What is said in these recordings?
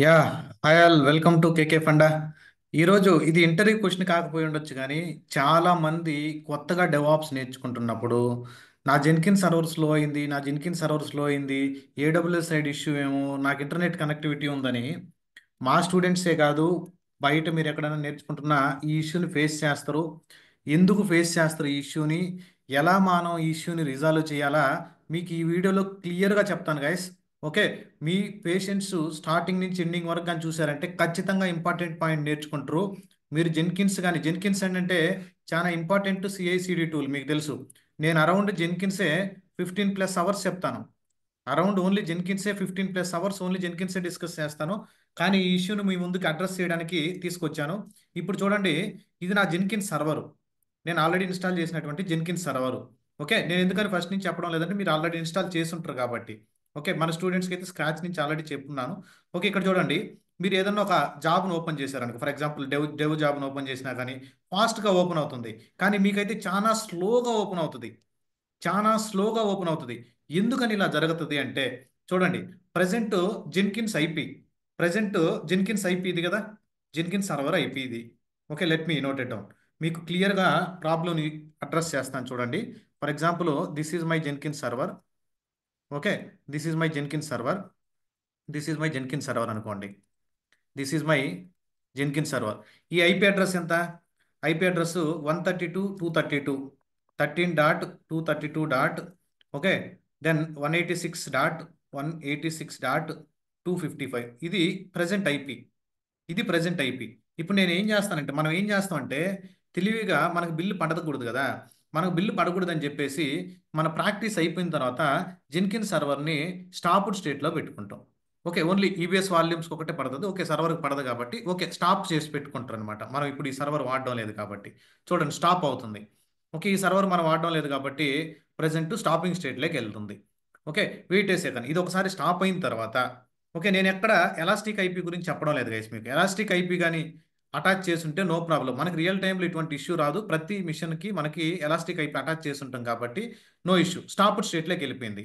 Yeah hi all welcome to KK funda. ఈరోజు ఇది interview question కాకపోయి ఉండొచ్చు కానీ చాలా మంది కొత్తగా డెవాప్స్ నేర్చుకుంటున్నప్పుడు నా జెన్కిన్ సర్వర్ స్లో అయింది, ఏడబ్ల్యూఎస్ సైడ్ ఇష్యూ ఏమో, నాకు ఇంటర్నెట్ కనెక్టివిటీ ఉందని మా స్టూడెంట్సే కాదు, బయట మీరు ఎక్కడైనా నేర్చుకుంటున్నా ఈ ఇష్యూని ఫేస్ చేస్తారు. ఎందుకు ఫేస్ చేస్తారు ఈ ఇష్యూని, ఎలా మనం ఈ ఇష్యూని రిజాల్వ్ చేయాలా మీకు ఈ వీడియోలో క్లియర్గా చెప్తాను గైస్. ఓకే, మీ పేషెంట్స్ స్టార్టింగ్ నుంచి ఎండింగ్ వరకు కానీ చూసారంటే ఖచ్చితంగా ఇంపార్టెంట్ పాయింట్ నేర్చుకుంటారు. మీరు జెన్కిన్స్ అంటే చాలా ఇంపార్టెంట్ సిఐసిడి టూల్ మీకు తెలుసు. నేను అరౌండ్ జెన్కిన్సే 15+ అవర్స్ చెప్తాను. అరౌండ్ ఓన్లీ జెన్కిన్సే 15+ అవర్స్ ఓన్లీ జెన్కిన్సే డిస్కస్ చేస్తాను. కానీ ఈ ఇష్యూను మీ ముందుకు అడ్రస్ చేయడానికి తీసుకొచ్చాను. ఇప్పుడు చూడండి, ఇది నా జెన్కిన్స్ సర్వరు. నేను ఆల్రెడీ ఇన్స్టాల్ చేసినటువంటి జెన్కిన్స్ సర్వరు. ఓకే, నేను ఎందుకని ఫస్ట్ నుంచి చెప్పడం లేదంటే మీరు ఆల్రెడీ ఇన్స్టాల్ చేసి ఉంటారు కాబట్టి. ఓకే, మన స్టూడెంట్స్కి అయితే స్క్రాచ్ నుంచి ఆల్రెడీ చెప్తున్నాను. ఓకే, ఇక్కడ చూడండి, మీరు ఏదన్నా ఒక జాబ్ను ఓపెన్ చేశారనుకో, ఫర్ ఎగ్జాంపుల్ డెవ్ జాబ్ను ఓపెన్ చేసినా కానీ ఫాస్ట్గా ఓపెన్ అవుతుంది. కానీ మీకైతే చాలా స్లోగా ఓపెన్ అవుతుంది. చాలా స్లోగా ఓపెన్ అవుతుంది. ఎందుకని ఇలా జరుగుతుంది అంటే చూడండి, present Jenkins IP present Jenkins IP ఇది కదా, జెన్కిన్స్ సర్వర్ ఐపీ ఇది. Okay, let me note it down. మీకు క్లియర్గా ప్రాబ్లమ్ని అడ్రస్ చేస్తాను చూడండి. For example, this is my Jenkins server. Okay, this is my Jenkins server. This is my Jenkins server అనుకోండి. This is my Jenkins server. ఈ IP address ఎంత? IP address 132.232, 13.232. Okay, then 186.186.255. ఇది present IP. ఇది present IP. ఇప్పుడు నేను ఏం చేస్తానంటే, మనం ఏం చేస్తామంటే తెలివిగా మనకు బిల్లు పడకూడదు కదా. మనకు బిల్లు పడకూడదు అని చెప్పేసి మన ప్రాక్టీస్ అయిపోయిన తర్వాత జెన్కిన్ సర్వర్ని స్టాప్డ్ స్టేట్లో పెట్టుకుంటాం. ఓకే, ఓన్లీ ఈబీఎస్ వాల్యూమ్స్కి ఒకటే పడుతుంది. ఓకే, సర్వర్కి పడదు కాబట్టి ఓకే స్టాప్ చేసి పెట్టుకుంటారు అనమాట. మనం ఇప్పుడు ఈ సర్వర్ వాడడం లేదు కాబట్టి చూడండి స్టాప్ అవుతుంది. ఓకే, ఈ సర్వర్ మనం వాడడం లేదు కాబట్టి ప్రజెంట్ స్టాపింగ్ స్టేట్లోకి వెళ్తుంది. Okay, wait a second. ఇది ఒకసారి స్టాప్ అయిన తర్వాత ఓకే, నేను ఎక్కడ ఎలాస్టిక్ ఐపీ గురించి చెప్పడం లేదు గైస్. మీకు ఎలాస్టిక్ ఐపీ కానీ అటాచ్ చేస్తుంటే నో ప్రాబ్లం, మనకి రియల్ టైంలో ఇటువంటి ఇష్యూ రాదు. ప్రతి మిషన్కి మనకి ఎలాస్టిక్ ఐపీ అటాచ్ చేసి ఉంటాం కాబట్టి నో ఇష్యూ. స్టాప్ స్టేట్లోకి వెళ్ళిపోయింది.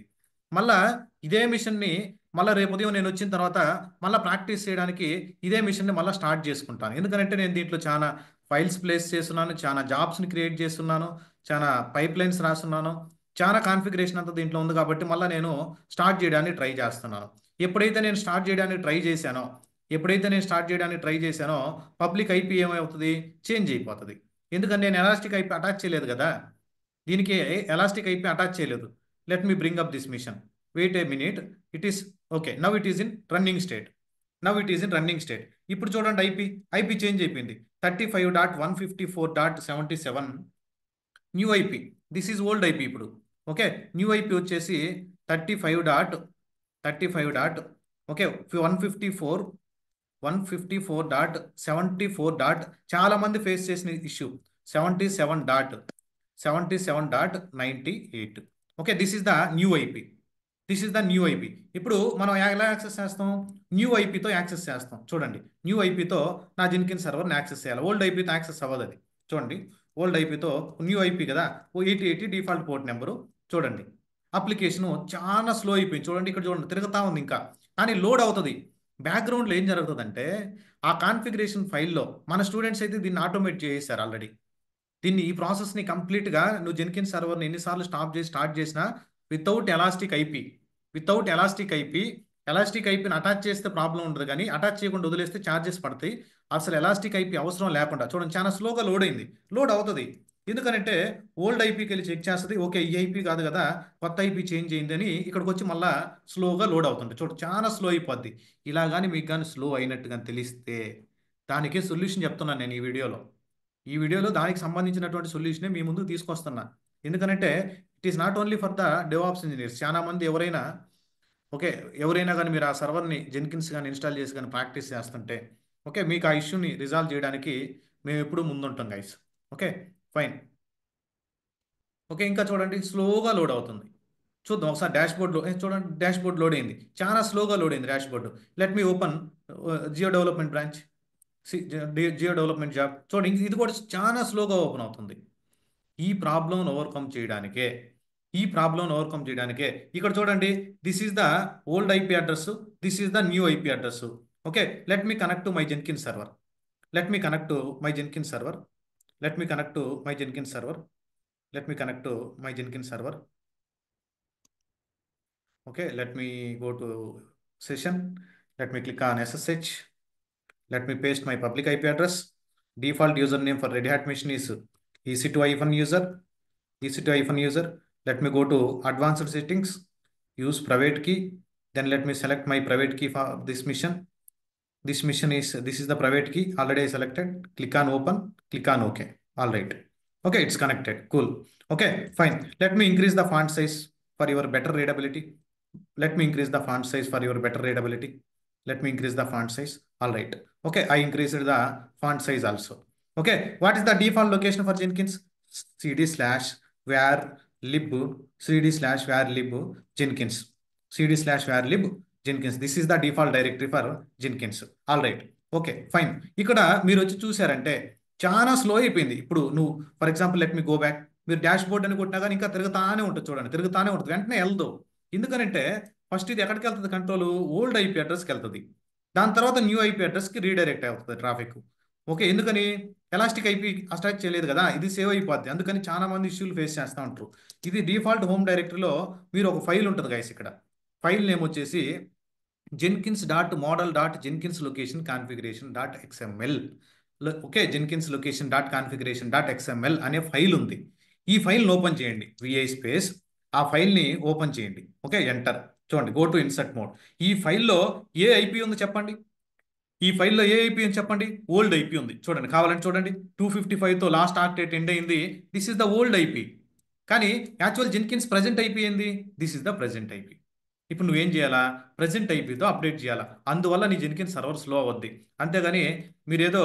మళ్ళా ఇదే మిషన్ని మళ్ళీ రేపు ఉదయం నేను వచ్చిన తర్వాత మళ్ళీ ప్రాక్టీస్ చేయడానికి ఇదే మిషన్ని మళ్ళీ స్టార్ట్ చేసుకుంటాను. ఎందుకంటే నేను దీంట్లో చాలా ఫైల్స్ ప్లేస్ చేస్తున్నాను, చాలా జాబ్స్ని క్రియేట్ చేస్తున్నాను, చాలా పైప్ లైన్స్ రాస్తున్నాను, చాలా కాన్ఫిగరేషన్ అంతా దీంట్లో ఉంది కాబట్టి మళ్ళీ నేను స్టార్ట్ చేయడానికి ట్రై చేస్తున్నాను. ఎప్పుడైతే నేను స్టార్ట్ చేయడానికి ట్రై చేశానో ఎప్పుడైతే నేను స్టార్ట్ చేయడానికి ట్రై చేశానో పబ్లిక్ ఐపీ ఏమవుతుంది, చేంజ్ అయిపోతుంది. ఎందుకంటే నేను ఎలాస్టిక్ ఐపీ అటాచ్ చేయలేదు కదా, దీనికి ఎలాస్టిక్ ఐపీ అటాచ్ చేయలేదు. Let me bring up this machine. Wait a minute. It is okay, now it is in running state. ఇప్పుడు చూడండి, ఐపీ చేంజ్ అయిపోయింది. 35.154.77 new IP. This is old IP ఇప్పుడు. Okay, new IP వచ్చేసి 35. Okay, 154.74. చాలా మంది face చేసిన issue 77.98. Okay, this is the new IP. ఇప్పుడు మనం ఎలా యాక్సెస్ చేస్తాం? న్యూ ఐపీతో యాక్సెస్ చేస్తాం. చూడండి, న్యూ ఐపీతో నా జిన్కిన్ సర్వర్ని యాక్సెస్ చేయాలి. ఓల్డ్ ఐపీతో యాక్సెస్ అవ్వదు అది. చూడండి, ఓల్డ్ ఐపీతో న్యూ ఐపీ కదా, 8080 డిఫాల్ట్ పోర్ట్ నెంబరు. చూడండి, అప్లికేషను చాలా స్లో అయిపోయింది. చూడండి, ఇక్కడ చూడండి తిరుగుతా ఉంది ఇంకా, కానీ లోడ్ అవుతుంది. బ్యాక్గ్రౌండ్లో ఏం జరుగుతుందంటే ఆ కాన్ఫిగరేషన్ ఫైల్లో మన స్టూడెంట్స్ అయితే దీన్ని ఆటోమేట్ చేసేసారు ఆల్రెడీ. ఈ ప్రాసెస్ని కంప్లీట్గా నువ్వు జెన్కిన్ సర్వర్ని ఎన్నిసార్లు స్టార్ట్ చేసినా without elastic IP without elastic ఐపీని అటాచ్ చేస్తే ప్రాబ్లం ఉండదు, కానీ అటాచ్ చేయకుండా వదిలేస్తే ఛార్జెస్ పడతాయి. అసలు ఎలాస్టిక్ ఐపీ అవసరం లేకుండా చూడండి చాలా స్లోగా లోడ్ అయింది. లోడ్ అవుతుంది ఎందుకంటే ఓల్డ్ ఐపీకి వెళ్ళి చెక్ చేస్తుంది. ఓకే, ఈ ఐపీ కాదు కదా, కొత్త ఐపీ చేంజ్ అయిందని ఇక్కడికి వచ్చి మళ్ళీ స్లోగా లోడ్ అవుతుంది. చూడండి చాలా స్లో అయిపోద్ది. ఇలా కానీ మీకు కానీ స్లో అయినట్టు కానీ తెలిస్తే దానికి సొల్యూషన్ చెప్తున్నాను నేను ఈ వీడియోలో దానికి సంబంధించినటువంటి సొల్యూషనే మీ ముందుకు తీసుకొస్తున్నా. ఎందుకంటే it is not only for the DevOps engineers. చాలా మంది ఓకే ఎవరైనా కానీ మీరు ఆ సర్వర్ని జెన్కిన్స్ కానీ ఇన్స్టాల్ చేసి కానీ ప్రాక్టీస్ చేస్తుంటే ఓకే మీకు ఆ ఇష్యూని రిజాల్వ్ చేయడానికి మేము ఎప్పుడూ ముందుంటాం గైస్. Okay, fine. ఓకే, ఇంకా చూడండి స్లోగా లోడ్ అవుతుంది. చూద్దాం ఒకసారి డాష్బోర్డ్లో చూడండి, డాష్బోర్డ్ లోడ్ అయింది, చాలా స్లోగా లోడ్ అయింది dashboard. Let me open geo development branch, geo development job. చూడండి, ఇది కూడా చాలా స్లోగా ఓపెన్ అవుతుంది. ఈ ప్రాబ్లం ఓవర్కమ్ చేయడానికే ఇక్కడ చూడండి, this is the old IP address, this is the new IP address. Okay, let me connect to my Jenkins server. Let me connect to my Jenkins server. Let me connect to my Jenkins server. Let me connect to my Jenkins server. Okay, let me go to session. Let me click on SSH. Let me paste my public IP address. Default username for Red Hat machine is EC2-user. EC2-user. Let me go to advanced settings. Use private key. Then let me select my private key for this mission. This is the private key already I selected. Click on open. Click on OK. All right. Okay, it's connected. Cool. Okay, fine. Let me increase the font size for your better readability. Let me increase the font size for your better readability. Let me increase the font size. All right. Okay, I increased the font size also. Okay, what is the default location for Jenkins? cd/var lib cd/var lib Jenkins. cd/var lib Jenkins. This is the default directory for Jenkins. All right. Okay, fine. ఇక్కడ మీరు వచ్చి చూసారంటే చాలా slow అయిపోయింది. ఇప్పుడు నువ్వు for example let me go back. మీరు dash board అని కొట్టినా కానీ ఇంకా తిరుగుతానే ఉంటుంది. చూడండి, తిరుగుతానే ఉంటుంది, వెంటనే వెళ్దు. ఎందుకనంటే ఫస్ట్ ఇది ఎక్కడికి వెళ్తుంది? కంట్రోల్ ఓల్డ్ ఐపీ అడ్రస్కి వెళ్తుంది. దాని తర్వాత న్యూ ఐపీ అడ్రస్కి రీడైరెక్ట్ అవుతుంది ట్రాఫిక్. ఓకే, ఎందుకని? ఎలాస్టిక్ ఐపీ అటాచ్ చేయలేదు కదా, ఇది సేవ్ అయిపోద్ది. అందుకని చాలా మంది ఇష్యూలు ఫేస్ చేస్తూ ఉంటారు. ఇది డిఫాల్ట్ హోమ్ డైరెక్టరీలో మీరు ఒక ఫైల్ ఉంటుంది గైస్. ఇక్కడ ఫైల్ నేమ్ వచ్చేసి jenkins.model.jenkins location configuration.xml. Okay, jenkins location.configuration.xml అనే ఫైల్ ఉంది. ఈ ఫైల్ని ఓపెన్ చేయండి. విఐ స్పేస్ ఆ ఫైల్ని ఓపెన్ చేయండి. Okay, enter. చూడండి, గో టు ఇన్సర్ట్ మోడ్. ఈ ఫైల్లో ఏ ఐపీ ఉంది చెప్పండి. ఈ ఫైల్లో ఏ ఐపీ అని చెప్పండి. ఓల్డ్ ఐపీ ఉంది. చూడండి, కావాలంటే చూడండి, 255తో లాస్ట్ ఆక్టేట్ ఎండ్ అయింది. This is the old IP. కానీ యాక్చువల్ జెన్కిన్స్ ప్రజెంట్ ఐపీ ఏంది? This is the present IP. ఇప్పుడు నువ్వేం చేయాలా? ప్రజెంట్ ఐపీతో అప్డేట్ చేయాలా. అందువల్ల నీ జెన్కిన్స్ సర్వర్ స్లో అవద్ది. అంతేగాని మీరేదో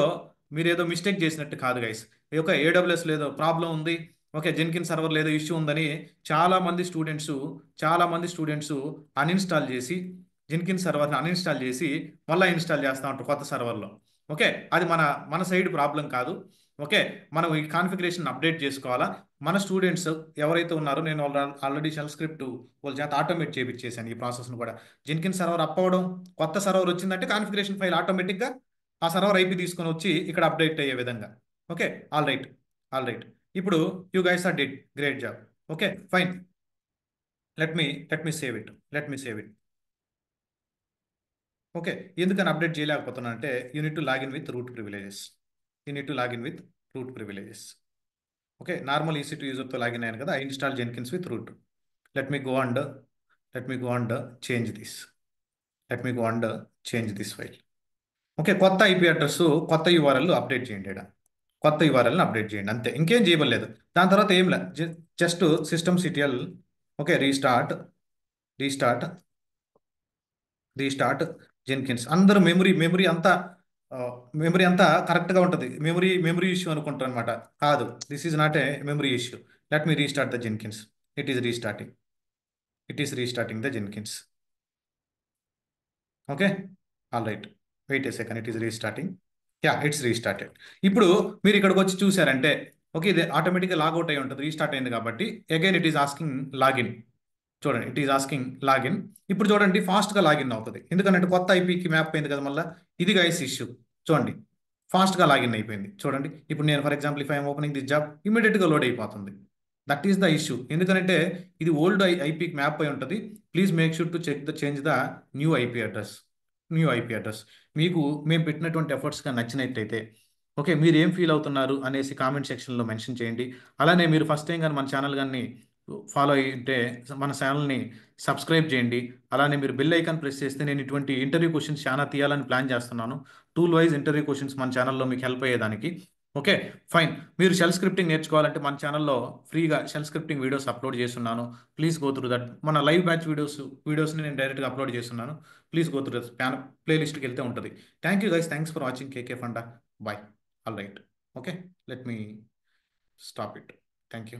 మీరేదో మిస్టేక్ చేసినట్టు కాదు గైస్. ఒక ఏడబ్ల్యూఎస్ లేదో ప్రాబ్లం ఉంది, ఓకే, జెన్కిన్స్ సర్వర్ లేదో ఇష్యూ ఉందని చాలా మంది స్టూడెంట్స్ అన్ఇన్స్టాల్ చేసి జెన్కిన్స్ సర్వర్ని అన్ఇన్స్టాల్ చేసి మళ్ళీ ఇన్స్టాల్ చేస్తూ ఉంటారు కొత్త సర్వర్లో. ఓకే, అది మన సైడ్ ప్రాబ్లం కాదు. ఓకే, మనం ఈ కాన్ఫిగరేషన్ అప్డేట్ చేసుకోవాలా. మన స్టూడెంట్స్ ఎవరైతే ఉన్నారో, నేను ఆల్రెడీ షెల్ స్క్రిప్ట్ వాళ్ళ చేత ఆటోమేట్ చేయించేసాను ఈ ప్రాసెస్ను కూడా. జెన్కిన్స్ సర్వర్ అప్ అవ్వడం, కొత్త సర్వర్ వచ్చిందంటే కాన్ఫిగరేషన్ ఫైల్ ఆటోమేటిక్గా ఆ సర్వర్ ఐపీ తీసుకొని వచ్చి ఇక్కడ అప్డేట్ అయ్యే విధంగా. Okay, all right. ఇప్పుడు you guys are did great job. Okay, fine. Let me save it. Okay, ఎందుకని అప్డేట్ చేయలేకపోతున్నా అంటే unit to login with root privileges. Okay, normal EC2 యూజర్తో లాగిన్ అయ్యాను కదా, I install Jenkins with root. Let me go and change this file. Okay, కొత్త IP address, కొత్త URL update చేయండి. కొత్త యూఆర్ఎల్ని అప్డేట్ చేయండి, అంతే, ఇంకేం చేయలేదు. దాని తర్వాత ఏం లేదు, just systemctl. Okay, restart restart Jenkins. అందరూ మెమరీ అంతా కరెక్ట్గా ఉంటుంది. మెమరీ ఇష్యూ అనుకుంటారు అనమాట. కాదు, this is not a memory issue. Let me restart the Jenkins. It is restarting the Jenkins. Okay, all right. Wait a second, it is restarting. Yeah, it's restarted. ఇప్పుడు మీరు ఇక్కడికి వచ్చి చూసారంటే ఓకే, ఇది ఆటోమేటిక్గా లాగౌట్ అయి ఉంటుంది, రీస్టార్ట్ అయింది కాబట్టి. Again it is asking login. చూడండి, ఇట్ ఈస్ ఆస్కింగ్ లాగిన్. ఇప్పుడు చూడండి, ఫాస్ట్గా లాగిన్ అవుతుంది. ఎందుకంటే కొత్త ఐపీకి మ్యాప్ అయింది కదా మళ్ళీ. ఇది గైస్ ఇష్యూ. చూడండి, ఫాస్ట్గా లాగిన్ అయిపోయింది. చూడండి, ఇప్పుడు నేను for example if I'm opening this job, ఇమీడియట్గా లోడ్ అయిపోతుంది. That is the issue. ఎందుకంటే ఇది ఓల్డ్ ఐపీకి మ్యాప్ అయి ఉంటుంది. Please make sure to change the new IP address. మీకు మేము పెట్టినటువంటి ఎఫర్ట్స్గా నచ్చినట్టయితే ఓకే, మీరు ఏం ఫీల్ అవుతున్నారు అనేసి కామెంట్ సెక్షన్లో మెన్షన్ చేయండి. అలానే మీరు ఫస్ట్ టైం కానీ మన ఛానల్ కానీ ఫాలో అయ్యింటే మన ఛానల్ని సబ్స్క్రైబ్ చేయండి. అలానే మీరు బెల్ ఐకాన్ ప్రెస్ చేస్తే నేను ఇటువంటి ఇంటర్వ్యూ క్వశ్చన్స్ చాలా తీయాలని ప్లాన్ చేస్తున్నాను. టూల్ వైజ్ ఇంటర్వ్యూ క్వశ్చన్స్ మన ఛానల్లో మీకు హెల్ప్ అయ్యేదానికి. Okay, fine. మీరు షెల్ స్క్రిప్టింగ్ నేర్చుకోవాలంటే మన ఛానల్లో ఫ్రీగా షెల్ స్క్రిప్టింగ్ వీడియోస్ అప్లోడ్ చేస్తున్నాను. Please go through that. మన లైవ్ బ్యాచ్ వీడియోస్ని నేను డైరెక్ట్గా అప్లోడ్ చేస్తున్నాను. Please go through that. ప్లేలిస్ట్కి వెళ్తే ఉంటుంది. Thank you guys, thanks for watching KK Funda. Bye. All right. Okay, let me stop it. Thank you.